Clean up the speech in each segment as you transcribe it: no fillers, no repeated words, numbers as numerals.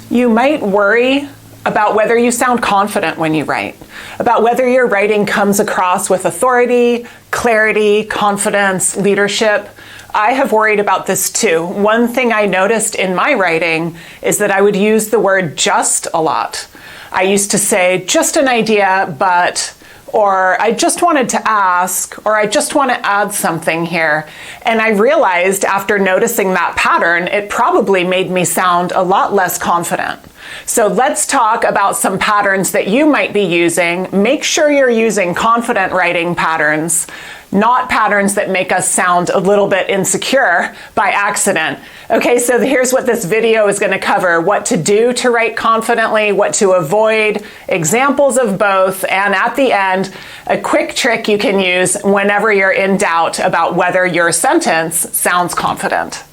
You might worry about whether you sound confident when you write, about whether your writing comes across with authority, clarity, confidence, leadership. I have worried about this too. One thing I noticed in my writing is that I would use the word just a lot. I used to say, just an idea, but, or I just wanted to ask, or I just want to add something here. And I realized after noticing that pattern, it probably made me sound a lot less confident. So let's talk about some patterns that you might be using. Make sure you're using confident writing patterns, not patterns that make us sound a little bit insecure by accident. Okay, so here's what this video is going to cover: what to do to write confidently, what to avoid, examples of both, and at the end, a quick trick you can use whenever you're in doubt about whether your sentence sounds confident.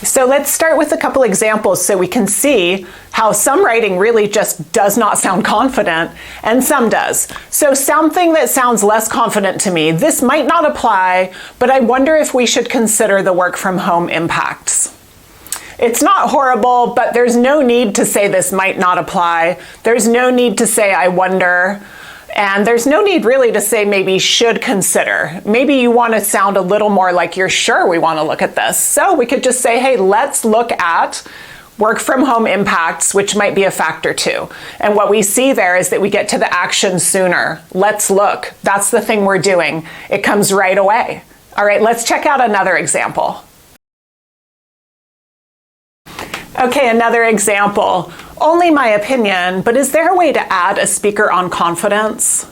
So let's start with a couple examples so we can see how some writing really just does not sound confident and some does. So something that sounds less confident to me, this might not apply, but I wonder if we should consider the work from home impacts. It's not horrible, but there's no need to say this might not apply. There's no need to say I wonder. And there's no need really to say maybe should consider. Maybe you want to sound a little more like you're sure we want to look at this. So we could just say, hey, let's look at work from home impacts, which might be a factor too. And what we see there is that we get to the action sooner. Let's look. That's the thing we're doing. It comes right away. All right, let's check out another example. Okay, another example. Only my opinion, but is there a way to add a speaker on confidence?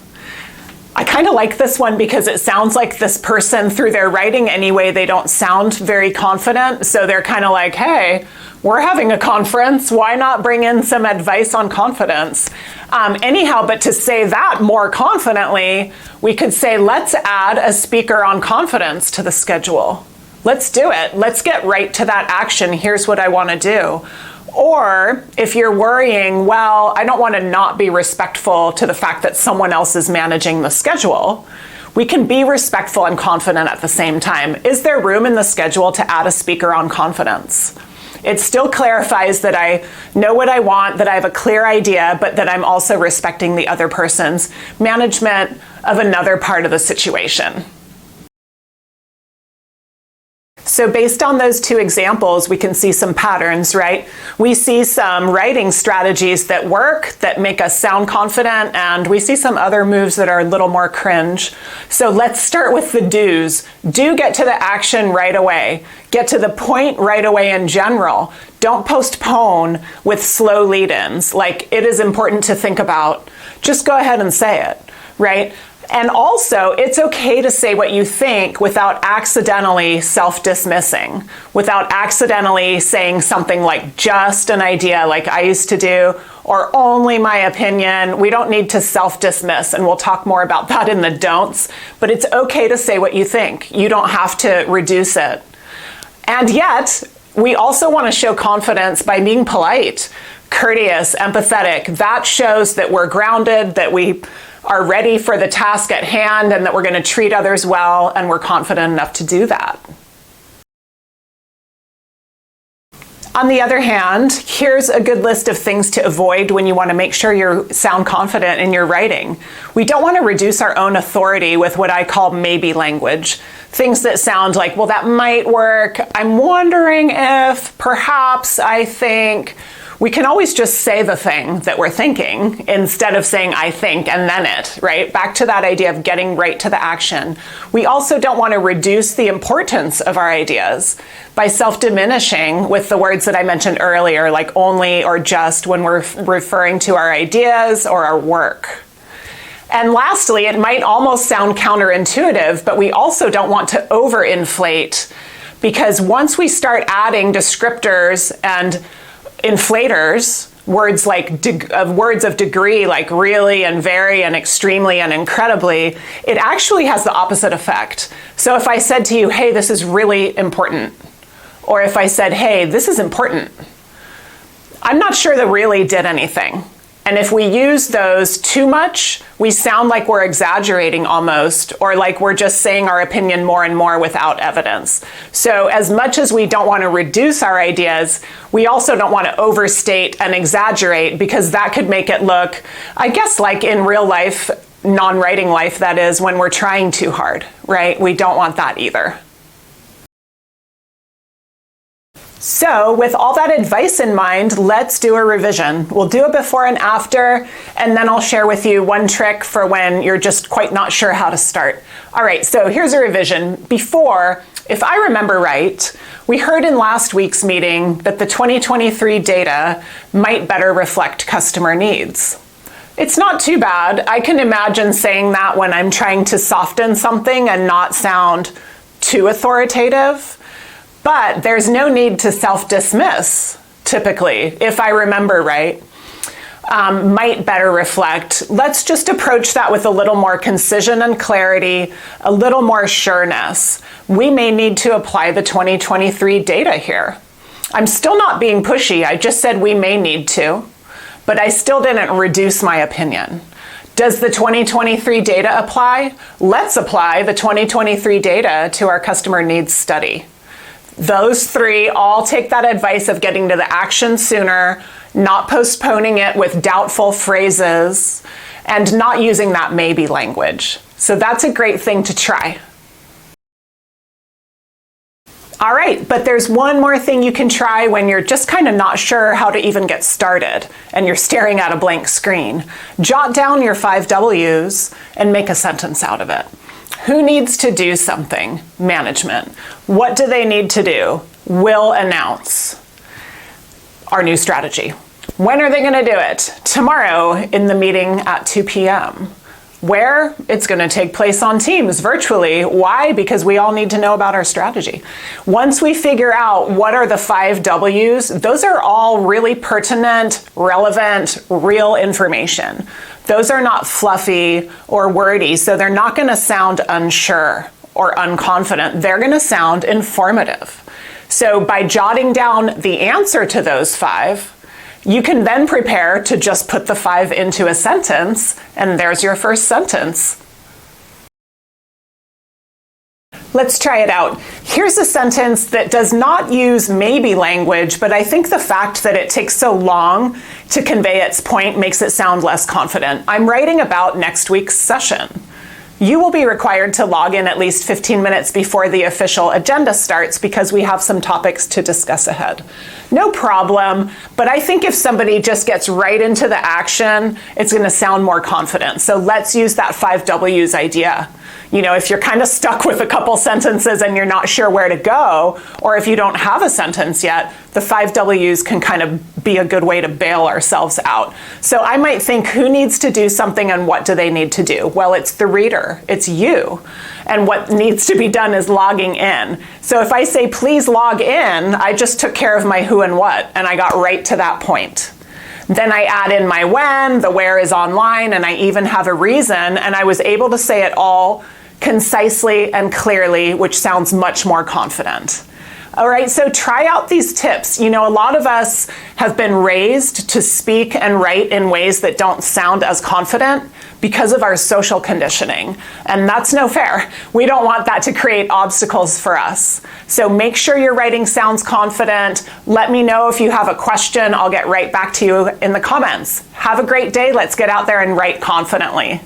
I kind of like this one because it sounds like this person, through their writing anyway, they don't sound very confident. So they're kind of like, hey, we're having a conference. Why not bring in some advice on confidence? Anyhow, but to say that more confidently, we could say, let's add a speaker on confidence to the schedule. Let's do it. Let's get right to that action. Here's what I want to do. Or if you're worrying, well, I don't want to not be respectful to the fact that someone else is managing the schedule, we can be respectful and confident at the same time. Is there room in the schedule to add a speaker on confidence? It still clarifies that I know what I want, that I have a clear idea, but that I'm also respecting the other person's management of another part of the situation. So based on those two examples, we can see some patterns, right? We see some writing strategies that work, that make us sound confident, and we see some other moves that are a little more cringe. So let's start with the do's. Do get to the action right away. Get to the point right away in general. Don't postpone with slow lead-ins. Like, it is important to think about. Just go ahead and say it, right? And also, it's okay to say what you think without accidentally self-dismissing, without accidentally saying something like just an idea like I used to do, or only my opinion. We don't need to self-dismiss, and we'll talk more about that in the don'ts, but it's okay to say what you think. You don't have to reduce it. And yet, we also want to show confidence by being polite, courteous, empathetic. That shows that we're grounded, that we are ready for the task at hand, and that we're going to treat others well, and we're confident enough to do that. On the other hand, here's a good list of things to avoid when you want to make sure you sound confident in your writing. We don't want to reduce our own authority with what I call maybe language. Things that sound like, well, that might work. I'm wondering if, perhaps, I think. We can always just say the thing that we're thinking instead of saying I think and then it, right? Back to that idea of getting right to the action. We also don't want to reduce the importance of our ideas by self-diminishing with the words that I mentioned earlier, like only or just, when we're referring to our ideas or our work. And lastly, it might almost sound counterintuitive, but we also don't want to overinflate, because once we start adding descriptors and inflators, words of degree like really and very and extremely and incredibly, it actually has the opposite effect. So if I said to you, hey, this is really important, or if I said, hey, this is important, I'm not sure the really did anything. And if we use those too much, we sound like we're exaggerating almost, or like we're just saying our opinion more and more without evidence. So as much as we don't want to reduce our ideas, we also don't want to overstate and exaggerate, because that could make it look, I guess, like in real life, non-writing life, that is, when we're trying too hard, right? We don't want that either. So with all that advice in mind, let's do a revision. We'll do a before and after, and then I'll share with you one trick for when you're just quite not sure how to start. All right, so here's a revision. Before, if I remember right, we heard in last week's meeting that the 2023 data might better reflect customer needs. It's not too bad. I can imagine saying that when I'm trying to soften something and not sound too authoritative. But there's no need to self-dismiss, typically, if I remember right. Might better reflect. Let's just approach that with a little more concision and clarity, a little more sureness. We may need to apply the 2023 data here. I'm still not being pushy. I just said we may need to, but I still didn't reduce my opinion. Does the 2023 data apply? Let's apply the 2023 data to our customer needs study. Those three all take that advice of getting to the action sooner, not postponing it with doubtful phrases, and not using that maybe language. So that's a great thing to try. All right, but there's one more thing you can try when you're just kind of not sure how to even get started and you're staring at a blank screen. Jot down your 5 W's and make a sentence out of it. Who needs to do something? Management. What do they need to do? Will announce our new strategy. When are they going to do it? Tomorrow in the meeting at 2 p.m. Where? It's going to take place on Teams virtually. Why? Because we all need to know about our strategy. Once we figure out what are the 5 W's, those are all really pertinent, relevant, real information. Those are not fluffy or wordy, so they're not going to sound unsure or unconfident. They're going to sound informative. So by jotting down the answer to those 5, you can then prepare to just put the 5 into a sentence, and there's your first sentence. Let's try it out. Here's a sentence that does not use maybe language, but I think the fact that it takes so long to convey its point makes it sound less confident. I'm writing about next week's session. You will be required to log in at least 15 minutes before the official agenda starts because we have some topics to discuss ahead. No problem, but I think if somebody just gets right into the action, it's going to sound more confident. So let's use that 5 W's idea. You know, if you're kind of stuck with a couple sentences and you're not sure where to go, or if you don't have a sentence yet, the 5 W's can kind of be a good way to bail ourselves out. So I might think, who needs to do something and what do they need to do? Well, it's the reader, it's you. And what needs to be done is logging in. So if I say, please log in, I just took care of my who and what, and I got right to that point. Then I add in my when, the where is online, and I even have a reason, and I was able to say it all concisely and clearly, which sounds much more confident. All right, so try out these tips. You know, a lot of us have been raised to speak and write in ways that don't sound as confident because of our social conditioning, and that's no fair. We don't want that to create obstacles for us. So make sure your writing sounds confident. Let me know if you have a question. I'll get right back to you in the comments. Have a great day. Let's get out there and write confidently.